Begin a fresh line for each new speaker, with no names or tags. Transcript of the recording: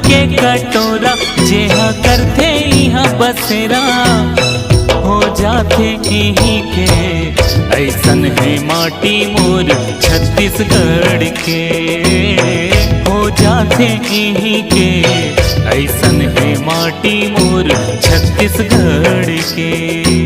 के कटोरा जेहा करथे यहाँ बसेरा हो जाथे यहीं के। ऐसन है माटी मोर छत्तीसगढ़ के हो जाथे यहीं के। ऐसन है माटी मोर छत्तीसगढ़ के।